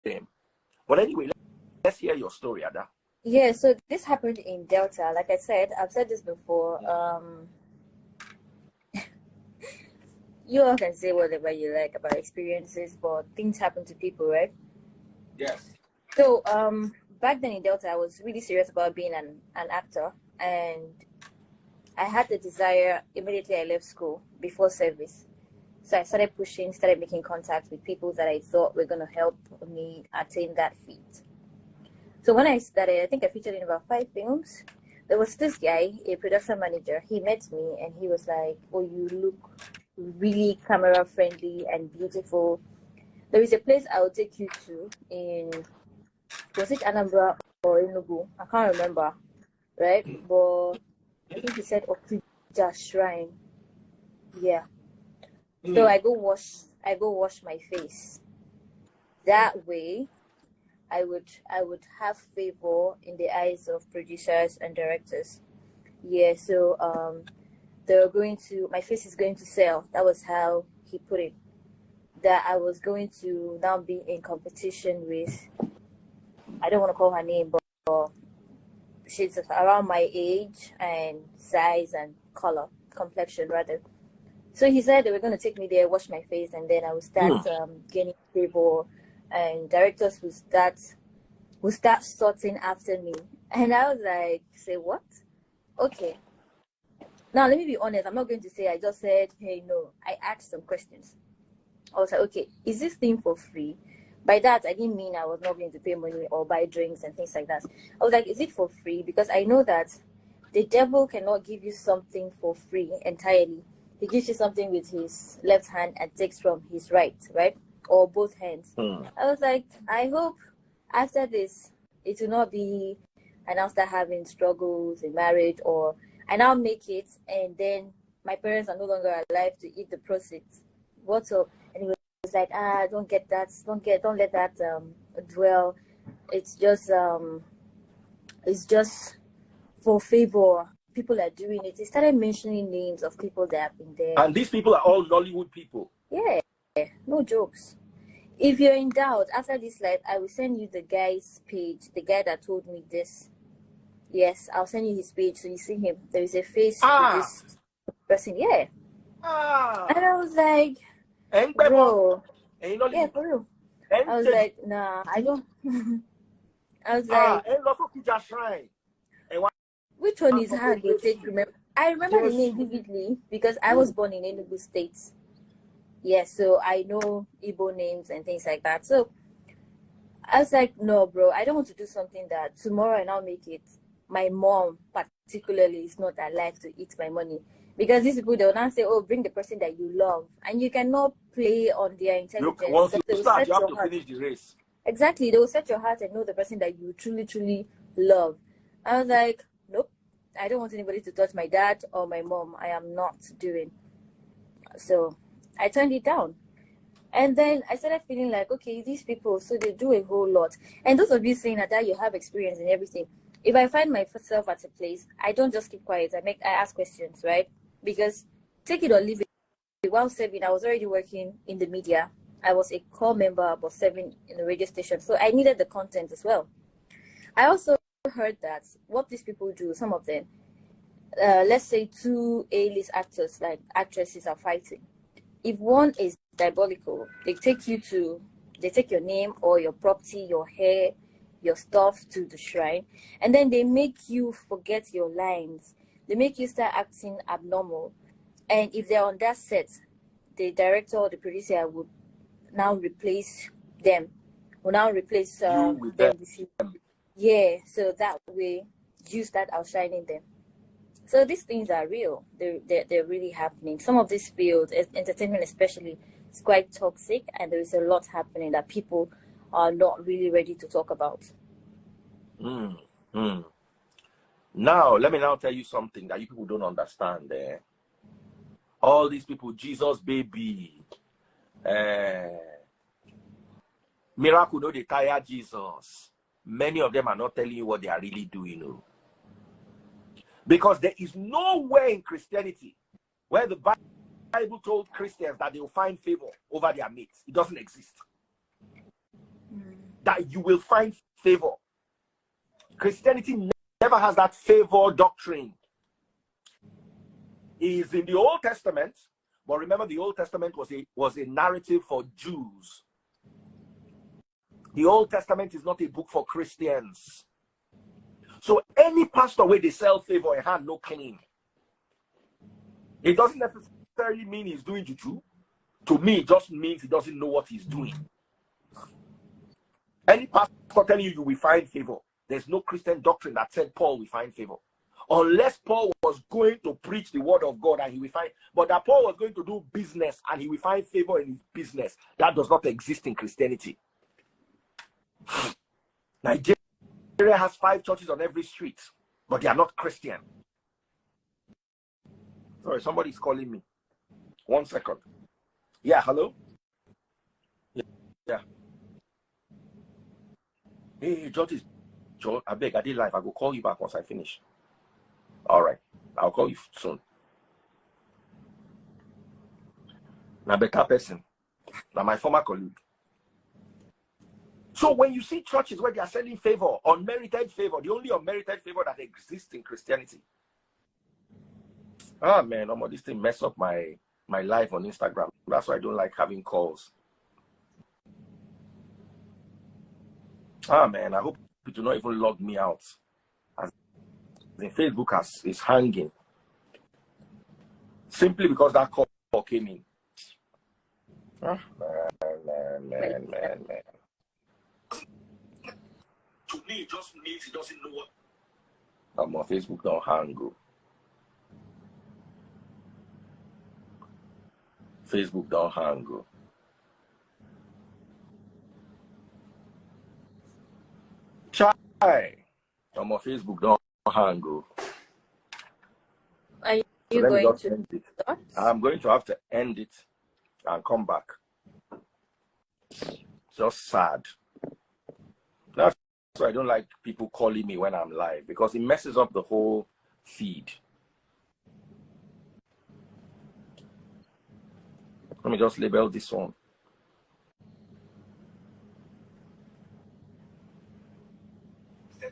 them. But anyway, let's hear your story, Ada. Yeah, so this happened in Delta. Like I said, I've said this before. You all can say whatever you like about experiences, but things happen to people, right? Yes. So back then in Delta, I was really serious about being an actor, and I had the desire immediately I left school before service. So I started making contact with people that I thought were going to help me attain that feat. So when I started, I think I featured in about 5 films. There was this guy, a production manager. He met me and he was like, "Oh, you look really camera friendly and beautiful. There is a place I will take you to in, was it Anambra or Enugu? I can't remember, right? But I think he said Okuja Shrine. Yeah. So I go wash my face. That way, I would have favor in the eyes of producers and directors. Yeah, so my face is going to sell. That was how he put it. That I was going to now be in competition with, I don't want to call her name, but she's around my age and size and color, complexion rather. So he said they were going to take me there, wash my face, and then I would start gaining favor, and directors would start sorting after me. And I was like, say what? Okay. Now, let me be honest. I'm not going to say I just said, hey, no. I asked some questions. I was like, okay, is this thing for free? By that, I didn't mean I was not going to pay money or buy drinks and things like that. I was like, is it for free? Because I know that the devil cannot give you something for free entirely. He gives you something with his left hand and takes from his right? Or both hands. I was like, I hope after this, it will not be, and I'll start having struggles in marriage, or I now make it, and then my parents are no longer alive to eat the proceeds. What's up? And he was like, don't get that, don't let that dwell. It's just for favor. People are doing it. He started mentioning names of people that have been there. And these people are all Nollywood people. Yeah, no jokes. If you're in doubt, after this live, I will send you the guy's page, the guy that told me this. Yes, I'll send you his page so you see him. There is a face to this person. Yeah. And I was like, bro. Yeah, for real. I was like, nah, I don't. I was like, which one is hard to take? I remember the name vividly because I was born in Enugu State. Yes, so I know Igbo names and things like that. So I was like, no, bro, I don't want to do something that tomorrow and I'll make it. My mom, particularly, is not alive to eat my money. Because these people, they'll now say, oh, bring the person that you love. And you cannot play on their intelligence. Look, once you start, you have to finish the race. Exactly. They will set your heart and know the person that you truly, truly love. I was like, nope, I don't want anybody to touch my dad or my mom. I am not doing. So I turned it down. And then I started feeling like, okay, these people, so they do a whole lot. And those of you saying that you have experience in everything, if I find myself at a place, I don't just keep quiet. I ask questions, right? Because take it or leave it. While serving, I was already working in the media. I was a core member, but serving in the radio station. So I needed the content as well. I also heard that what these people do, some of them, let's say 2 A-list actors, like actresses, are fighting. If one is diabolical, they take your name or your property, your hair, your stuff to the shrine, and then they make you forget your lines. They make you start acting abnormal. And if they're on that set, the director or the producer would now replace them. Will now replace them with you. Yeah, so that way you start outshining them. So these things are real. They're really happening. Some of these fields, entertainment especially, is quite toxic, and there is a lot happening that people are not really ready to talk about. Now, let me now tell you something that you people don't understand. All these people, Jesus baby, miracle, no, they tire Jesus. Many of them are not telling you what they are really doing. Because there is nowhere in Christianity where the Bible told Christians that they will find favor over their mates. It doesn't exist. that you will find favor. Christianity never has that favor doctrine. It is in the Old Testament, but remember the Old Testament was a narrative for Jews. The Old Testament is not a book for Christians. So any pastor where they sell favor in hand, no claim. It doesn't necessarily mean he's doing juju. To me, it just means he doesn't know what he's doing. Any pastor telling you will find favor, there's no Christian doctrine that said Paul will find favor. Unless Paul was going to preach the word of God and he will find, but that Paul was going to do business and he will find favor in his business, that does not exist in Christianity. Nigeria has 5 churches on every street, but they are not Christian. Sorry, somebody's calling me. 1 second. Yeah, hello? Yeah. Hey, George, I beg, I did live. I will call you back once I finish. All right. I'll call you soon. Now, better person. Now, my former colleague. So when you see churches where they are selling favor, unmerited favor, the only unmerited favor that exists in Christianity. Ah, man, this thing mess up my life on Instagram. That's why I don't like having calls. Ah, man, I hope you do not even log me out. As in Facebook is hanging. Simply because that call came in. Ah, man. To me, it just means he doesn't know what. My Facebook don't hang. Facebook don't hang. Chai. My Facebook don't hang. Are you going to end it? I'm going to have to end it and come back. Just sad. That's why I don't like people calling me when I'm live, because it messes up the whole feed. Let me just label this one.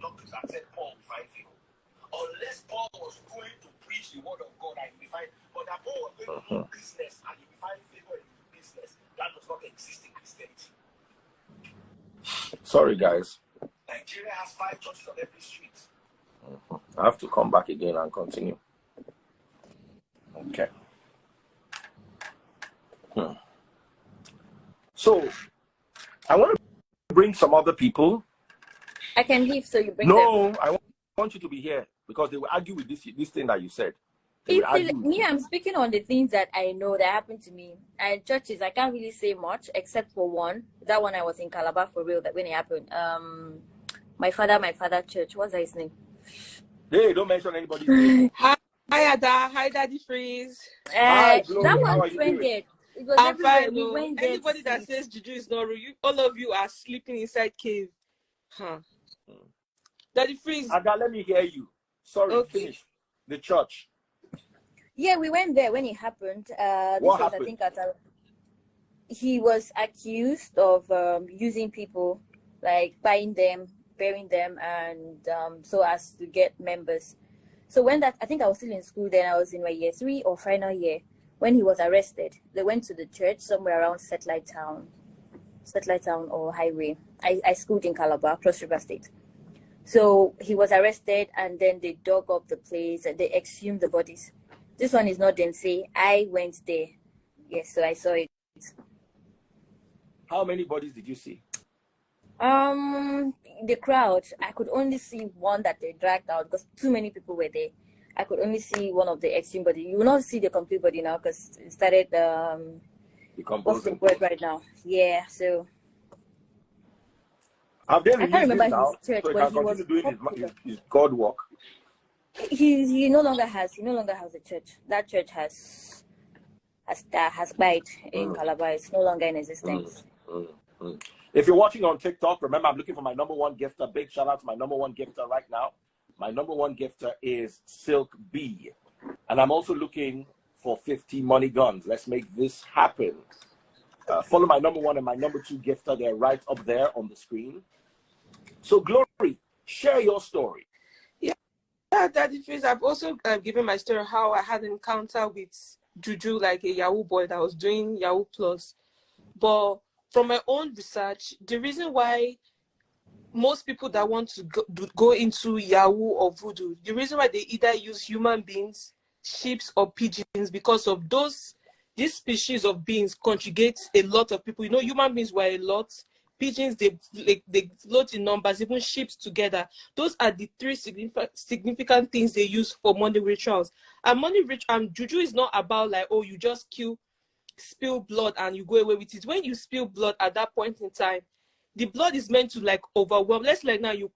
Doctors that said Paul will find favor. Unless Paul was going to preach the word of God and he will find, but that Paul was going to do business and he will find favor in his business, that does not exist in Christianity. Sorry, guys. Nigeria has 5 churches on every street. I have to come back again and continue. Okay. So, I want to bring some other people. I can leave, so you bring them. No, I want you to be here because they will argue with this thing that you said. I'm speaking on the things that I know that happened to me. And churches, I can't really say much except for one. That one I was in Calabar for real. That when it happened, my father church. What's his name? Hey, don't mention anybody's name. Hi, Ada. Hi, Daddy Freeze. Hi, Glory. That How one are you trended. doing? It was I'm everywhere. fine. We went there. Anybody that says Juju is not real, all of you are sleeping inside cave. Huh. Daddy Freeze. Ada, let me hear you. Sorry, Okay. finish. The church. Yeah, we went there when it happened. What happened? I think he was accused of using people, like buying them, burying them, and so as to get members. So when I think I was still in school then. I was in my year 3 or final year when he was arrested. They went to the church somewhere around Satellite Town or Highway. I schooled in Calabar, Cross River State. So he was arrested, and then they dug up the place and they exhumed the bodies. This one is not Dempsey. I went there. Yes, so I saw it. How many bodies did you see? The crowd, I could only see one that they dragged out because too many people were there. I could only see one of the extreme body. You will not see the complete body now because it started what's the word right now? Yeah, so Have they I can't remember his now, church, so he but can he was continue doing his God work? he no longer has a church. That church has died in Calabar. It's no longer in existence. If you're watching on TikTok, remember I'm looking for my #1 gifter. Big shout out to my #1 gifter right now. My #1 gifter is Silk B. And I'm also looking for 50 money guns. Let's make this happen. Follow my number 1 and my number 2 gifter. They're right up there on the screen. So, Glory, share your story. Yeah, Daddy Freeze, I've also given my story how I had an encounter with Juju, like a Yahoo boy that was doing Yahoo Plus. But from my own research, the reason why most people that want to go into Yahoo or Voodoo, the reason why they either use human beings, sheep, or pigeons, because of these species of beings conjugate a lot of people. You know, human beings were a lot. Pigeons, they float in numbers, even sheep together. Those are the 3 significant things they use for money rituals. And Juju is not about like, oh, you just spill blood and you go away with it. When you spill blood at that point in time, the blood is meant to like overwhelm. Let's like now you're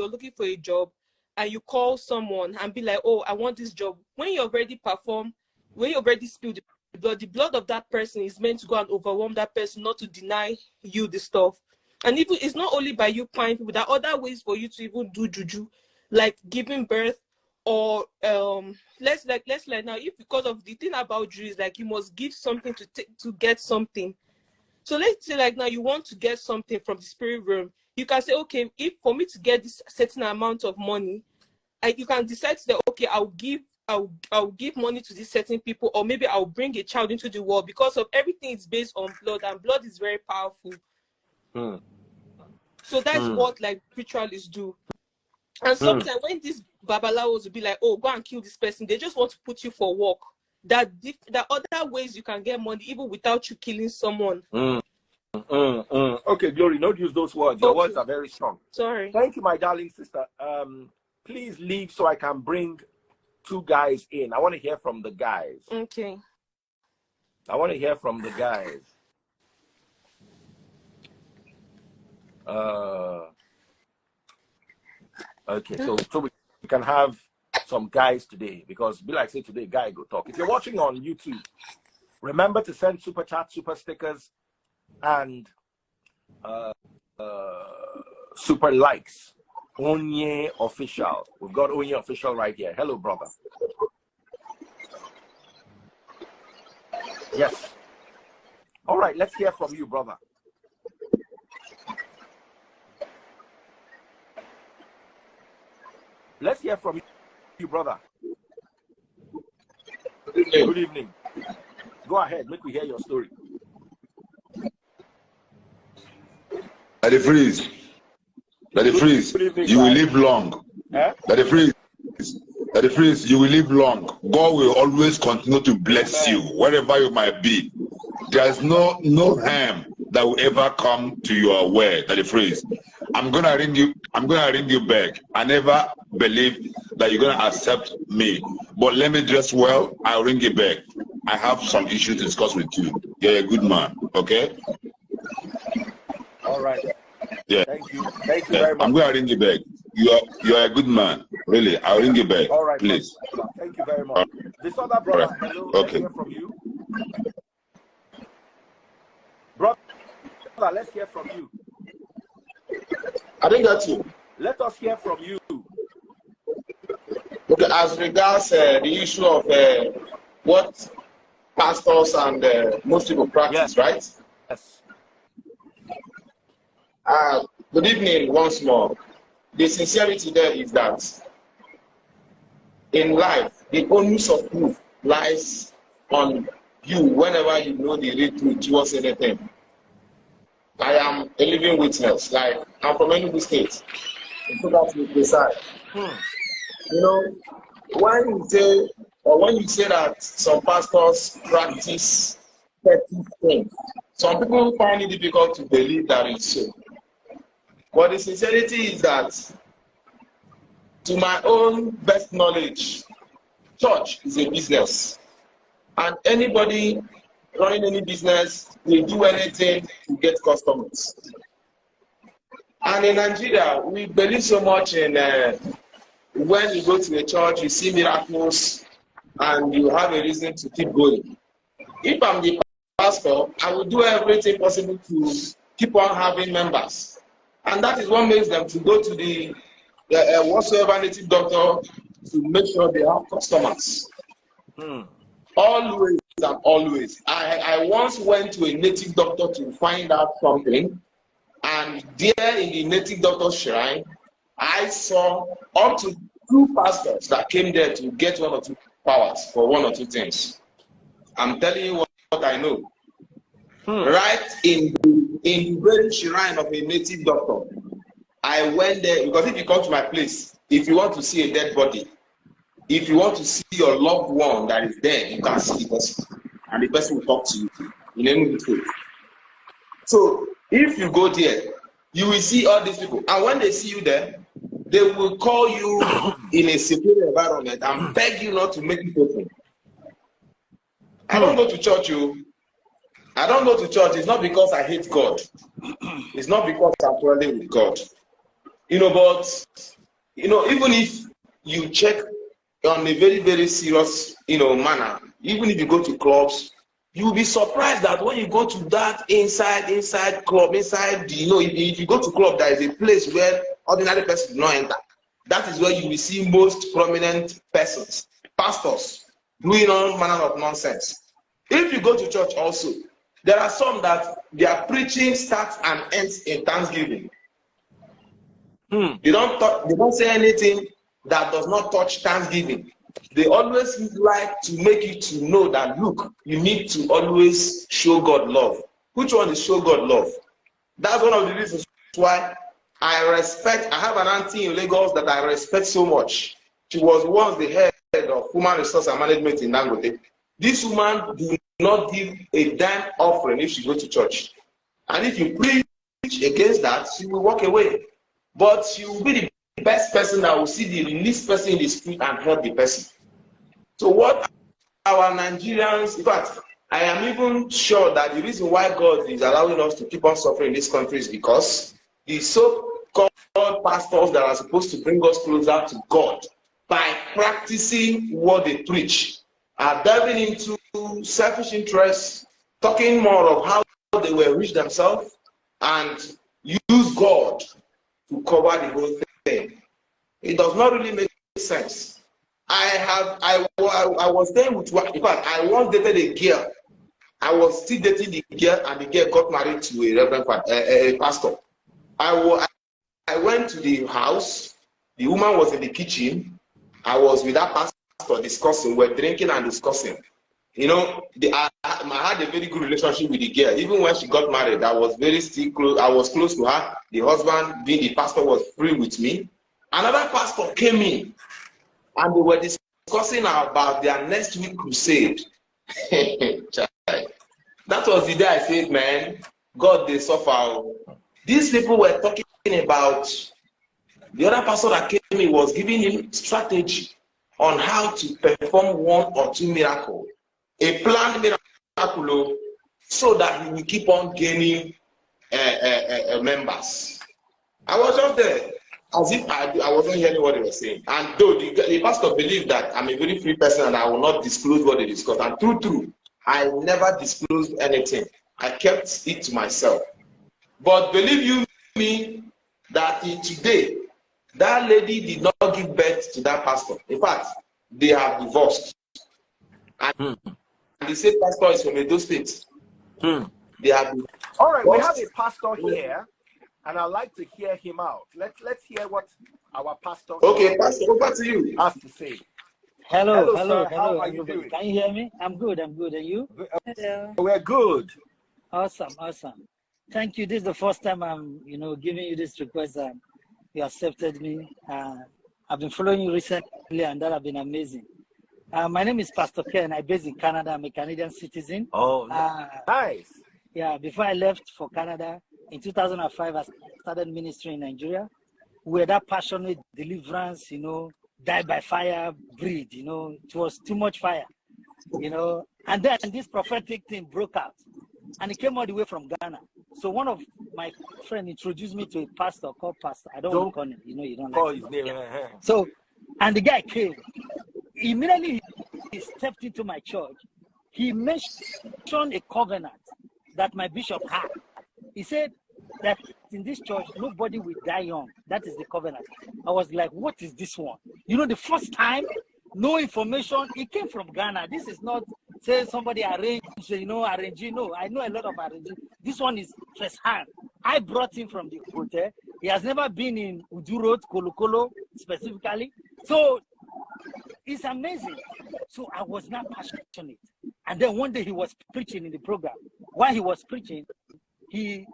looking for a job and you call someone and be like, oh, I want this job. When you already spilled the blood of that person is meant to go and overwhelm that person, not to deny you the stuff. And even it's not only by you paying people, there are other ways for you to even do Juju, like giving birth, or let's like now, if because of the thing about Juju is like you must give something to get something. So let's say like now you want to get something from the spirit realm. You can say, okay, if for me to get this certain amount of money, you can decide that, okay, I'll give money to these certain people, or maybe I'll bring a child into the world, because of everything is based on blood, and blood is very powerful. So that's what like ritualists do. And sometimes when these babalawos will be like, oh, go and kill this person, they just want to put you for work. There are other ways you can get money even without you killing someone. Okay, Glory, don't use those words. Your words are very strong. Sorry. Thank you, my darling sister. Please leave so I can bring 2 guys in. I want to hear from the guys. Okay. I want to hear from the guys. Okay, so we can have some guys today, because be like say today guy go talk. If you're watching on YouTube, remember to send super chat, super stickers, and super likes. Onye Official. We've got Onye Official right here. Hello, brother. Yes. All right, let's hear from you, brother. Let's hear from you, brother. Good evening. Go ahead. Let me hear your story. Daddy Freeze. Daddy Freeze. You will live long. Eh? Daddy Freeze, you will live long. God will always continue to bless you wherever you might be. There's no harm that will ever come to your way, Daddy Freeze. I'm gonna ring you back. I never believe that you're gonna accept me. But let me dress well, I'll ring you back. I have some issues to discuss with you. You're a good man, okay? All right. Yeah. Thank you. Thank you very much. I'm gonna ring you back. You're a good man. Really. I'll ring you back. All right, please. Brother. Thank you very much. This other brother, right. Hello. Okay. Let's hear from you. Brother, let's hear from you. I think that's you. Let us hear from you. Okay, as regards the issue of what pastors and most people practice, Yes. right? Yes. Good evening once more. The sincerity there is that in life, the onus of proof lies on you whenever you know the real truth towards anything. I am a living witness. Like, I'm from Enugu State. So that's the precise. You know, when you say that some pastors practice certain things, some people find it difficult to believe that it's so. But the sincerity is that, to my own best knowledge, church is a business. And anybody running any business will do anything to get customers. And in Nigeria, we believe so much in when you go to a church, you see miracles, and you have a reason to keep going. If I'm the pastor, I will do everything possible to keep on having members. And that is what makes them to go to the whatsoever native doctor to make sure they have customers. Always, and always. I once went to a native doctor to find out something, and there in the native doctor's shrine, I saw up to 2 pastors that came there to get 1 or 2 powers for 1 or 2 things. I'm telling you what I know. Right in the very shrine of a native doctor, I went there because if you come to my place, if you want to see a dead body, if you want to see your loved one that is dead, you can see the person, and the person will talk to you in any way. So if you go there, you will see all these people, and when they see you there, they will call you in a secure environment and beg you not to make it open. I don't go to church, I don't go to church. It's not because I hate God. It's not because I'm quarreling with God. But even if you check on a very, very serious, manner, even if you go to clubs, you will be surprised that when you go to that inside club, if you go to club, there is a place where ordinary person do not enter. That is where you will see most prominent persons, pastors, doing all manner of nonsense. If you go to church also, there are some that their preaching starts and ends in Thanksgiving. They don't say anything that does not touch Thanksgiving. They always like to make you to know that, look, you need to always show God love. Which one is show God love? That's one of the reasons why I have an auntie in Lagos that I respect so much. She was once the head of human resource and management in Dangote. This woman do not give a dime offering if she goes to church. And if you preach against that, she will walk away. But she will be the best person that will see the least person in the street and help the person. So what our Nigerians, in fact, I am even sure that the reason why God is allowing us to keep on suffering in this country is because the so-called pastors that are supposed to bring us closer to God by practicing what they preach are diving into selfish interests, talking more of how they will reach themselves, and use God to cover the whole thing. It does not really make sense. I was there with one. In fact, I once dated a girl. I was still dating the girl, and the girl got married to a reverend a pastor. I went to the house. The woman was in the kitchen. I was with that pastor discussing. We're drinking and discussing. I had a very good relationship with the girl. Even when she got married, I was still close. I was close to her. The husband, being the pastor, was free with me. Another pastor came in, and they were discussing about their next week crusade. That was the day I said, man, God, they suffer. These people were talking about the other pastor that came in was giving him strategy on how to perform 1 or 2 miracles. A planned miracle, so that he will keep on gaining members. I was just there as if I wasn't hearing what they were saying. And though the pastor believed that I'm a very free person and I will not disclose what they discussed, and true, I never disclosed anything. I kept it to myself. But believe you me, that today, that lady did not give birth to that pastor. In fact, they have divorced. And the same pastor is from Edo State. They have been. All right, we have a pastor here, and I'd like to hear him out. Let's hear what our pastor. Okay, pastor, over to you. Has to say. Hello. How are you doing? Can you hear me? I'm good. And you? Hello. We're good. Awesome. Thank you. This is the first time I'm, giving you this request. You accepted me. I've been following you recently, and that has been amazing. My name is Pastor Ken. I'm based in Canada. I'm a Canadian citizen. Oh, nice. Yeah, before I left for Canada in 2005, I started ministry in Nigeria. We had that passionate deliverance, die by fire breed. It was too much fire, And then this prophetic thing broke out, and it came all the way from Ghana. So one of my friends introduced me to a pastor called Pastor. I don't want to call him. You don't call like his name. So, and the guy came. Immediately he stepped into my church. He mentioned a covenant that my bishop had. He said that in this church, nobody will die young. That is the covenant. I was like, what is this one? The first time, no information. It came from Ghana. This is not say somebody arrange, arranging. No, I know a lot of arranging. This one is first hand. I brought him from the hotel. He has never been in Udu Road, Kolokolo specifically. So it's amazing. So I was not passionate. And then one day he was preaching in the program. While he was preaching, he